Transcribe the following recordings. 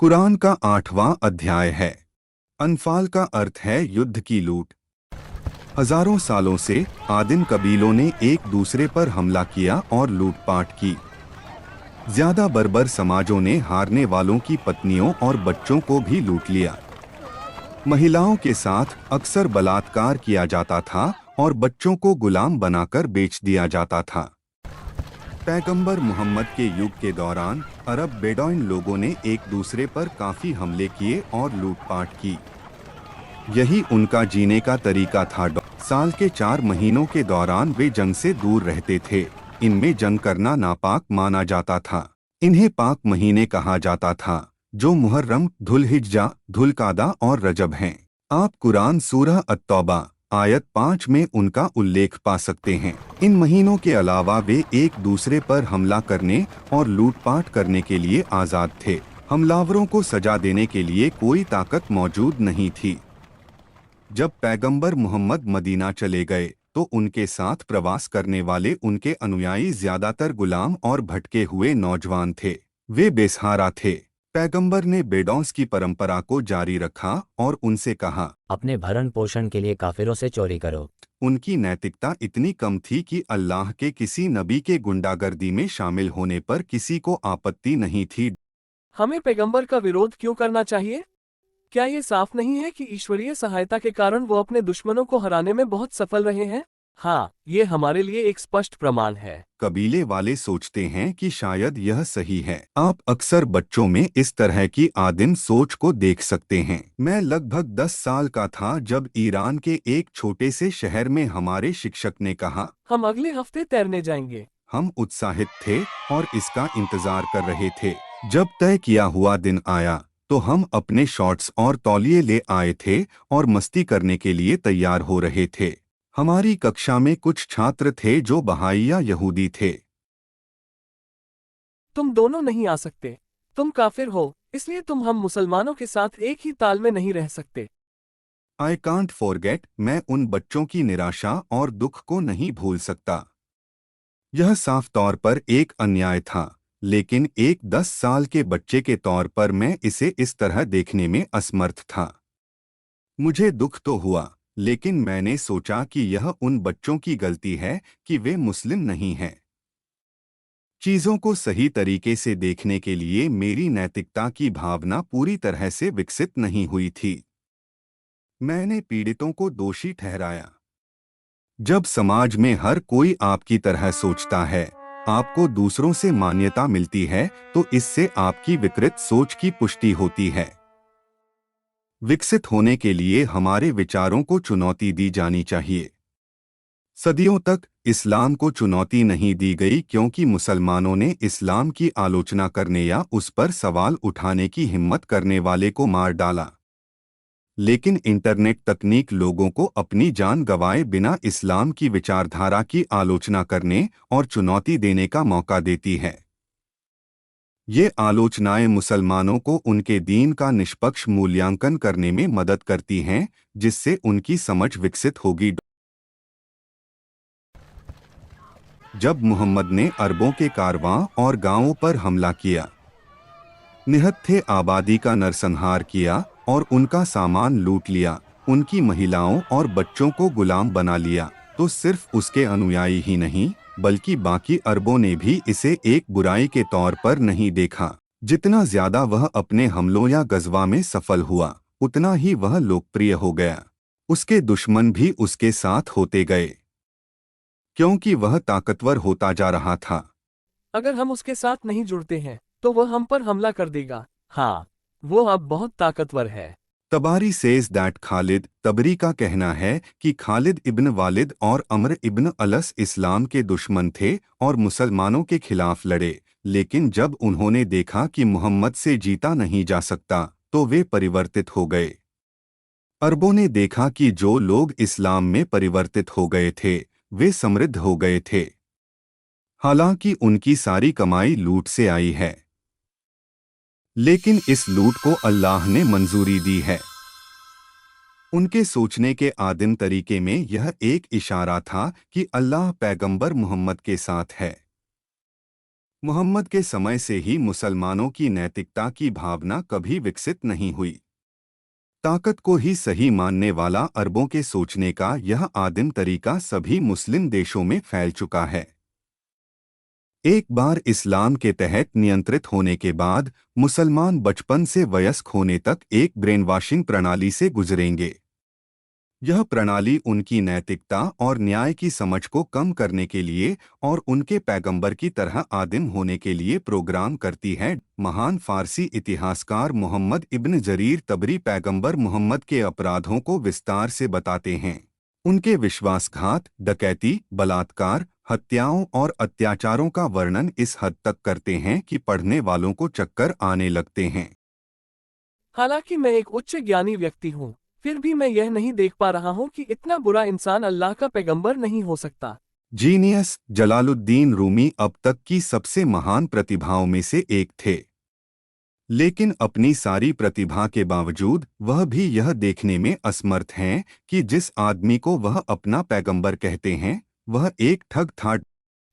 कुरान का 8वां अध्याय है। अनफाल का अर्थ है युद्ध की लूट। हजारों सालों से आदिम कबीलों ने एक दूसरे पर हमला किया और लूटपाट की। ज्यादा बर्बर समाजों ने हारने वालों की पत्नियों और बच्चों को भी लूट लिया। महिलाओं के साथ अक्सर बलात्कार किया जाता था और बच्चों को गुलाम बनाकर बेच दिया जाता था। पैगंबर मोहम्मद के युग के दौरान अरब बेडौइन लोगों ने एक दूसरे पर काफी हमले किए और लूटपाट की। यही उनका जीने का तरीका था। साल के 4 महीनों के दौरान वे जंग से दूर रहते थे। इनमें जंग करना नापाक माना जाता था। इन्हें पाक महीने कहा जाता था, जो मुहर्रम, धुलहिज्जा, धुलकादा और रजब हैं। आप कुरान सूरह अत-तौबा आयत 5 में उनका उल्लेख पा सकते हैं। इन महीनों के अलावा वे एक दूसरे पर हमला करने और लूटपाट करने के लिए आज़ाद थे। हमलावरों को सजा देने के लिए कोई ताकत मौजूद नहीं थी। जब पैगंबर मोहम्मद मदीना चले गए तो उनके साथ प्रवास करने वाले उनके अनुयायी ज्यादातर गुलाम और भटके हुए नौजवान थे। वे बेसहारा थे। पैगंबर ने बेडौस की परंपरा को जारी रखा और उनसे कहा, अपने भरण पोषण के लिए काफिरों से चोरी करो। उनकी नैतिकता इतनी कम थी कि अल्लाह के किसी नबी के गुंडागर्दी में शामिल होने पर किसी को आपत्ति नहीं थी। हमें पैगंबर का विरोध क्यों करना चाहिए? क्या ये साफ नहीं है कि ईश्वरीय सहायता के कारण वो अपने दुश्मनों को हराने में बहुत सफल रहे हैं? हाँ, ये हमारे लिए एक स्पष्ट प्रमाण है। कबीले वाले सोचते हैं कि शायद यह सही है। आप अक्सर बच्चों में इस तरह की आदिम सोच को देख सकते हैं। मैं लगभग 10 साल का था जब ईरान के एक छोटे से शहर में हमारे शिक्षक ने कहा, हम अगले हफ्ते तैरने जाएंगे। हम उत्साहित थे और इसका इंतजार कर रहे थे। जब तय किया हुआ दिन आया तो हम अपने शॉर्ट्स और तौलिए ले आए थे और मस्ती करने के लिए तैयार हो रहे थे। हमारी कक्षा में कुछ छात्र थे जो बहाई या यहूदी थे। तुम दोनों नहीं आ सकते। तुम काफिर हो, इसलिए तुम हम मुसलमानों के साथ एक ही ताल में नहीं रह सकते। आई कांट फॉरगेट, मैं उन बच्चों की निराशा और दुख को नहीं भूल सकता। यह साफ तौर पर एक अन्याय था, लेकिन एक 10 साल के बच्चे के तौर पर मैं इसे इस तरह देखने में असमर्थ था। मुझे दुख तो हुआ, लेकिन मैंने सोचा कि यह उन बच्चों की गलती है कि वे मुस्लिम नहीं हैं। चीजों को सही तरीके से देखने के लिए मेरी नैतिकता की भावना पूरी तरह से विकसित नहीं हुई थी। मैंने पीड़ितों को दोषी ठहराया। जब समाज में हर कोई आपकी तरह सोचता है, आपको दूसरों से मान्यता मिलती है, तो इससे आपकी विकृत सोच की पुष्टि होती है। विकसित होने के लिए हमारे विचारों को चुनौती दी जानी चाहिए। सदियों तक इस्लाम को चुनौती नहीं दी गई क्योंकि मुसलमानों ने इस्लाम की आलोचना करने या उस पर सवाल उठाने की हिम्मत करने वाले को मार डाला। लेकिन इंटरनेट तकनीक लोगों को अपनी जान गंवाए बिना इस्लाम की विचारधारा की आलोचना करने और चुनौती देने का मौका देती है। ये आलोचनाएं मुसलमानों को उनके दीन का निष्पक्ष मूल्यांकन करने में मदद करती हैं, जिससे उनकी समझ विकसित होगी। जब मोहम्मद ने अरबों के कारवां और गांवों पर हमला किया, निहत्थे आबादी का नरसंहार किया और उनका सामान लूट लिया, उनकी महिलाओं और बच्चों को गुलाम बना लिया, तो सिर्फ उसके अनुयायी ही नहीं बल्कि बाकी अरबों ने भी इसे एक बुराई के तौर पर नहीं देखा। जितना ज्यादा वह अपने हमलों या गज़वा में सफल हुआ, उतना ही वह लोकप्रिय हो गया। उसके दुश्मन भी उसके साथ होते गए, क्योंकि वह ताकतवर होता जा रहा था। अगर हम उसके साथ नहीं जुड़ते हैं, तो वह हम पर हमला कर देगा। हाँ, वो अब बहुत ताकतवर है। तबारी सेज दैट खालिद, तबरी का कहना है कि खालिद इब्न वालिद और अमर इब्न अलस इस्लाम के दुश्मन थे और मुसलमानों के खिलाफ लड़े, लेकिन जब उन्होंने देखा कि मोहम्मद से जीता नहीं जा सकता, तो वे परिवर्तित हो गए। अरबों ने देखा कि जो लोग इस्लाम में परिवर्तित हो गए थे, वे समृद्ध हो गए थे, हालांकि उनकी सारी कमाई लूट से आई है। लेकिन इस लूट को अल्लाह ने मंजूरी दी है। उनके सोचने के आदिम तरीके में यह एक इशारा था कि अल्लाह पैगंबर मोहम्मद के साथ है। मोहम्मद के समय से ही मुसलमानों की नैतिकता की भावना कभी विकसित नहीं हुई। ताकत को ही सही मानने वाला अरबों के सोचने का यह आदिम तरीका सभी मुस्लिम देशों में फैल चुका है। एक बार इस्लाम के तहत नियंत्रित होने के बाद मुसलमान बचपन से वयस्क होने तक एक ब्रेन वॉशिंग प्रणाली से गुजरेंगे। यह प्रणाली उनकी नैतिकता और न्याय की समझ को कम करने के लिए और उनके पैगंबर की तरह आदिम होने के लिए प्रोग्राम करती है। महान फारसी इतिहासकार मोहम्मद इब्न जरीर तबरी पैगंबर मोहम्मद के अपराधों को विस्तार से बताते हैं। उनके विश्वासघात, डकैती, बलात्कार, हत्याओं और अत्याचारों का वर्णन इस हद तक करते हैं कि पढ़ने वालों को चक्कर आने लगते हैं। हालांकि मैं एक उच्च ज्ञानी व्यक्ति हूँ, फिर भी मैं यह नहीं देख पा रहा हूँ कि इतना बुरा इंसान अल्लाह का पैगंबर नहीं हो सकता। जीनियस जलालुद्दीन रूमी अब तक की सबसे महान प्रतिभाओं में से एक थे, लेकिन अपनी सारी प्रतिभा के बावजूद वह भी यह देखने में असमर्थ हैं कि जिस आदमी को वह अपना पैगंबर कहते हैं वह एक ठग था।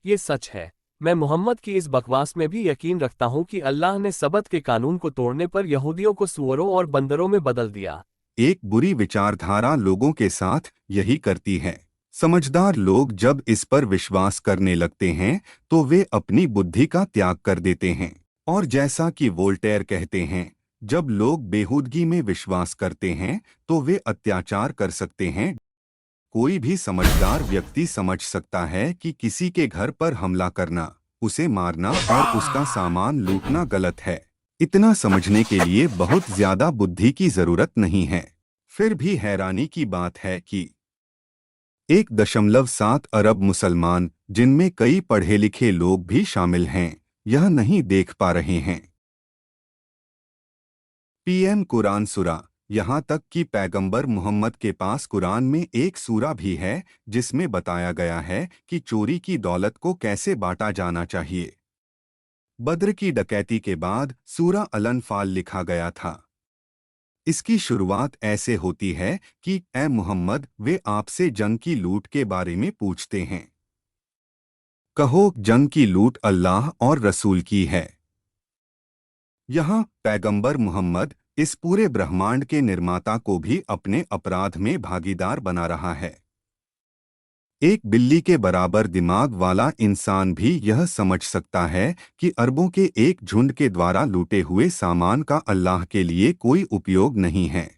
ये सच है। मैं मोहम्मद की इस बकवास में भी यकीन रखता हूँ कि अल्लाह ने सबत के कानून को तोड़ने पर यहूदियों को सूअरों और बंदरों में बदल दिया। एक बुरी विचारधारा लोगों के साथ यही करती है। समझदार लोग जब इस पर विश्वास करने लगते हैं तो वे अपनी बुद्धि का त्याग कर देते हैं, और जैसा कि वोल्टेयर कहते हैं, जब लोग बेहूदगी में विश्वास करते हैं तो वे अत्याचार कर सकते हैं। कोई भी समझदार व्यक्ति समझ सकता है कि किसी के घर पर हमला करना, उसे मारना और उसका सामान लूटना गलत है। इतना समझने के लिए बहुत ज्यादा बुद्धि की जरूरत नहीं है। फिर भी हैरानी की बात है कि 1.7 अरब मुसलमान, जिनमें कई पढ़े लिखे लोग भी शामिल हैं, यह नहीं देख पा रहे हैं। पीएम कुरान सूरा। यहाँ तक कि पैगंबर मोहम्मद के पास कुरान में एक सूरा भी है जिसमें बताया गया है कि चोरी की दौलत को कैसे बांटा जाना चाहिए। बद्र की डकैती के बाद सूरा अल-अनफाल लिखा गया था। इसकी शुरुआत ऐसे होती है कि ए मोहम्मद, वे आपसे जंग की लूट के बारे में पूछते हैं। कहो, जंग की लूट अल्लाह और रसूल की है। यहाँ पैगंबर मोहम्मद इस पूरे ब्रह्मांड के निर्माता को भी अपने अपराध में भागीदार बना रहा है। एक बिल्ली के बराबर दिमाग वाला इंसान भी यह समझ सकता है कि अरबों के एक झुंड के द्वारा लूटे हुए सामान का अल्लाह के लिए कोई उपयोग नहीं है।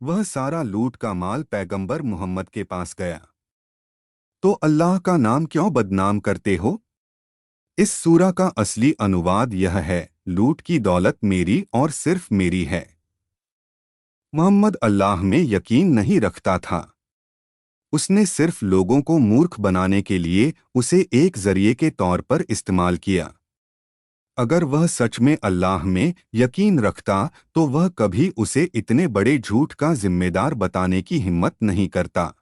वह सारा लूट का माल पैगंबर मोहम्मद के पास गया। तो अल्लाह का नाम क्यों बदनाम करते हो? इस सूरा का असली अनुवाद यह है, लूट की दौलत मेरी और सिर्फ मेरी है। मोहम्मद अल्लाह में यकीन नहीं रखता था। उसने सिर्फ लोगों को मूर्ख बनाने के लिए उसे एक जरिए के तौर पर इस्तेमाल किया। अगर वह सच में अल्लाह में यकीन रखता तो वह कभी उसे इतने बड़े झूठ का जिम्मेदार बताने की हिम्मत नहीं करता।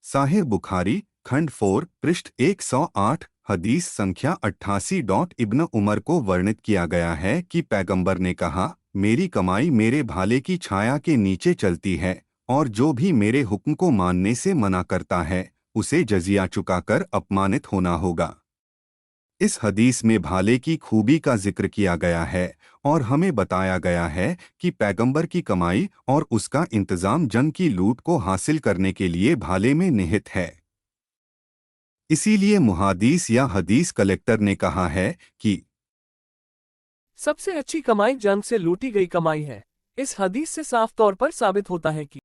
साहिह बुखारी खंड 4 पृष्ठ 108 हदीस संख्या 88। इब्न उमर को वर्णित किया गया है कि पैगंबर ने कहा, मेरी कमाई मेरे भाले की छाया के नीचे चलती है, और जो भी मेरे हुक्म को मानने से मना करता है उसे जजिया चुकाकर अपमानित होना होगा। इस हदीस में भाले की खूबी का जिक्र किया गया है और हमें बताया गया है कि पैगंबर की कमाई और उसका इंतजाम जंग की लूट को हासिल करने के लिए भाले में निहित है। इसीलिए मुहादीस या हदीस कलेक्टर ने कहा है कि सबसे अच्छी कमाई जंग से लूटी गई कमाई है। इस हदीस से साफ तौर पर साबित होता है कि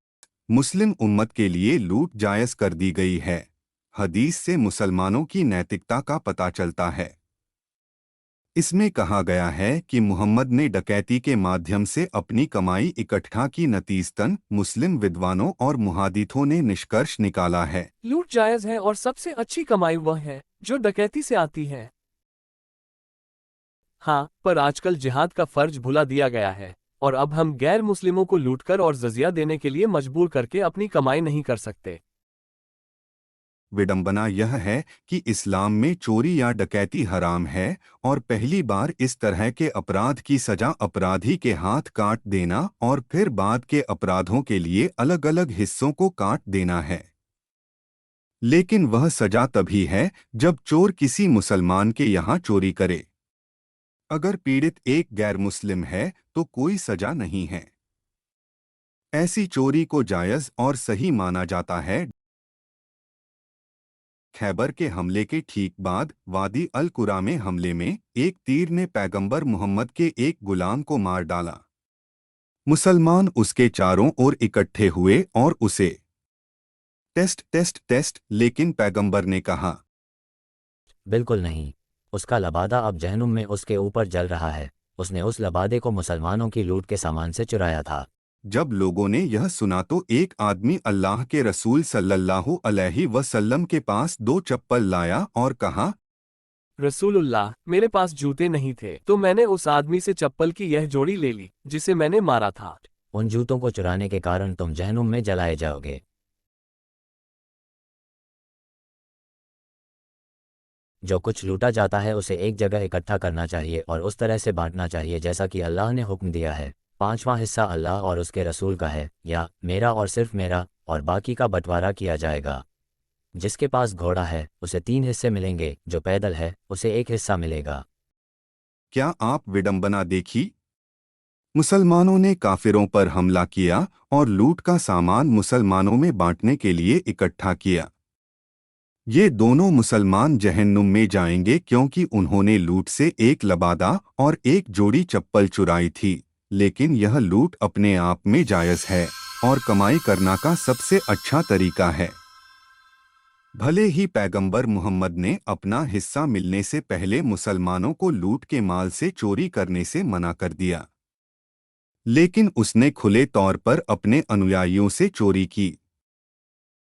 मुस्लिम उम्मत के लिए लूट जायज़ कर दी गई है। हदीस से मुसलमानों की नैतिकता का पता चलता है। इसमें कहा गया है कि मुहम्मद ने डकैती के माध्यम से अपनी कमाई इकट्ठा की, नतीजतन मुस्लिम विद्वानों और मुहादिथों ने निष्कर्ष निकाला है, लूट जायज है और सबसे अच्छी कमाई वह है जो डकैती से आती है। हाँ, पर आजकल जिहाद का फर्ज भुला दिया गया है और अब हम गैर मुस्लिमों को लूटकर और जजिया देने के लिए मजबूर करके अपनी कमाई नहीं कर सकते। विडंबना यह है कि इस्लाम में चोरी या डकैती हराम है और पहली बार इस तरह के अपराध की सजा अपराधी के हाथ काट देना और फिर बाद के अपराधों के लिए अलग अलग हिस्सों को काट देना है। लेकिन वह सजा तभी है जब चोर किसी मुसलमान के यहाँ चोरी करे। अगर पीड़ित एक गैर मुस्लिम है तो कोई सजा नहीं है। ऐसी चोरी को जायज और सही माना जाता है। खैबर के हमले के ठीक बाद वादी अल कुरा में हमले में एक तीर ने पैगंबर मोहम्मद के एक गुलाम को मार डाला। मुसलमान उसके चारों ओर इकट्ठे हुए और उसे टेस्ट, लेकिन पैगंबर ने कहा, बिल्कुल नहीं। उसका लबादा अब जहन्नुम में उसके ऊपर जल रहा है। उसने उस लबादे को मुसलमानों की लूट के सामान से चुराया था। जब लोगों ने यह सुना तो एक आदमी अल्लाह के रसूल सल्लल्लाहु अलैहि वसल्लम के पास 2 चप्पल लाया और कहा, रसूलुल्लाह, मेरे पास जूते नहीं थे तो मैंने उस आदमी से चप्पल की यह जोड़ी ले ली जिसे मैंने मारा था। उन जूतों को चुराने के कारण तुम जहन्नुम में जलाए जाओगे। जो कुछ लूटा जाता है उसे एक जगह इकट्ठा करना चाहिए और उस तरह से बांटना चाहिए जैसा कि अल्लाह ने हुक्म दिया है। 5वां हिस्सा अल्लाह और उसके रसूल का है, या मेरा और सिर्फ मेरा, और बाकी का बंटवारा किया जाएगा। जिसके पास घोड़ा है उसे 3 हिस्से मिलेंगे, जो पैदल है उसे 1 हिस्सा मिलेगा। क्या आप विडंबना देखी? मुसलमानों ने काफिरों पर हमला किया और लूट का सामान मुसलमानों में बांटने के लिए इकट्ठा किया। ये दोनों मुसलमान जहन्नुम में जाएंगे क्योंकि उन्होंने लूट से एक लबादा और एक जोड़ी चप्पल चुराई थी। लेकिन यह लूट अपने आप में जायज़ है और कमाई करना का सबसे अच्छा तरीका है। भले ही पैगंबर मोहम्मद ने अपना हिस्सा मिलने से पहले मुसलमानों को लूट के माल से चोरी करने से मना कर दिया, लेकिन उसने खुले तौर पर अपने अनुयायियों से चोरी की।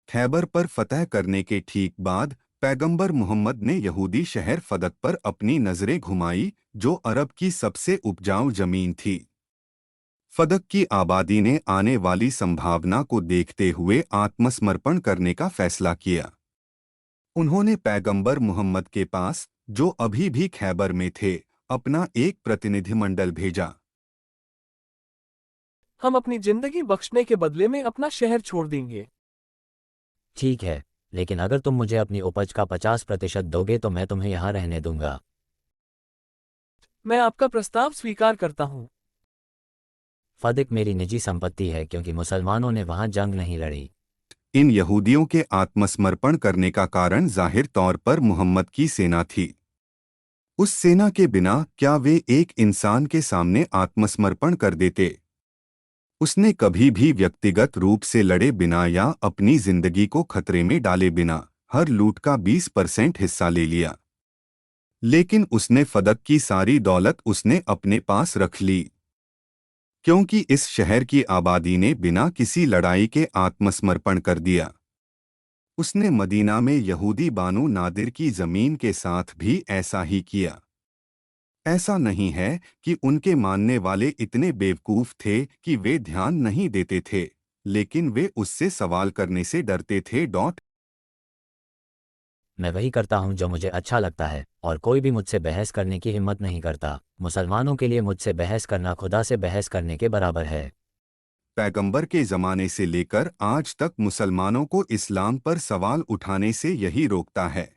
खैबर पर फतह करने के ठीक बाद पैगंबर मोहम्मद ने यहूदी शहर फदक पर अपनी नजरें घुमाई, जो अरब की सबसे उपजाऊ जमीन थी। फदक की आबादी ने आने वाली संभावना को देखते हुए आत्मसमर्पण करने का फैसला किया। उन्होंने पैगंबर मोहम्मद के पास, जो अभी भी खैबर में थे, अपना एक प्रतिनिधिमंडल भेजा। हम अपनी जिंदगी बख्शने के बदले में अपना शहर छोड़ देंगे। ठीक है, लेकिन अगर तुम मुझे अपनी उपज का 50% दोगे तो मैं तुम्हें यहाँ रहने दूंगा। मैं आपका प्रस्ताव स्वीकार करता हूँ। फदक मेरी निजी संपत्ति है क्योंकि मुसलमानों ने वहाँ जंग नहीं लड़ी। इन यहूदियों के आत्मसमर्पण करने का कारण जाहिर तौर पर मोहम्मद की सेना थी। उस सेना के बिना क्या वे एक इंसान के सामने आत्मसमर्पण कर देते? उसने कभी भी व्यक्तिगत रूप से लड़े बिना या अपनी जिंदगी को खतरे में डाले बिना हर लूट का 20% हिस्सा ले लिया। लेकिन उसने फदक की सारी दौलत उसने अपने पास रख ली, क्योंकि इस शहर की आबादी ने बिना किसी लड़ाई के आत्मसमर्पण कर दिया। उसने मदीना में यहूदी बानु नादिर की जमीन के साथ भी ऐसा ही किया। ऐसा नहीं है कि उनके मानने वाले इतने बेवकूफ थे कि वे ध्यान नहीं देते थे, लेकिन वे उससे सवाल करने से डरते थे। मैं वही करता हूँ जो मुझे अच्छा लगता है और कोई भी मुझसे बहस करने की हिम्मत नहीं करता। मुसलमानों के लिए मुझसे बहस करना खुदा से बहस करने के बराबर है। पैगंबर के ज़माने से लेकर आज तक मुसलमानों को इस्लाम पर सवाल उठाने से यही रोकता है।